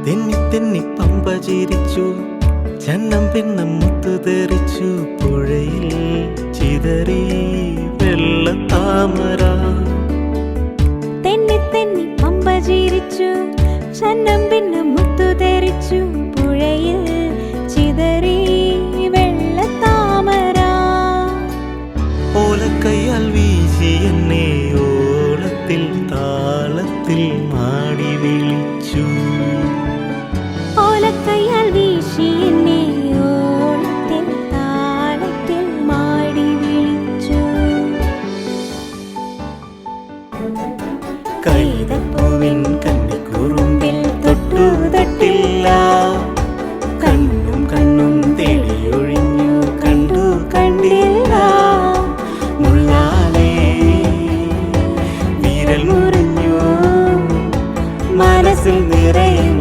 തെന്നി തെന്നി പമ്പ ചിരിച്ചു, ചന്നം പിന്നം മുത്തു തെറിച്ചു, പുഴയിൽ ചിതറി വെള്ളത്താമര. തെന്നി തെന്നി പമ്പ ചിരിച്ചു, ചന്നം പിന്നം മുത്തു തെറിച്ചു, പുഴയിൽ ചിതറി വെള്ളത്താമര. ഓലക്കയ്യാൽ വീശി എന്നെ ഓളത്തിൽ താളത്തിൽ മാടി വിളിച്ചു. ഓലക്കയ്യാൽ വീശി എന്നെ ഓളത്തിൽ താളത്തിൽ മാടി വിളിച്ചു. കൈതപ്പൂവിൻ കന്നിക്കുറുമ്പിൽ തൊട്ടു തൊട്ടില്ല, കണ്ണും കണ്ണും തേടിയൊഴിഞ്ഞു, കണ്ടു കണ്ടില്ല. മുള്ളാലേ വിരൽ മുറിഞ്ഞു, മനസ്സിൽ നിറയും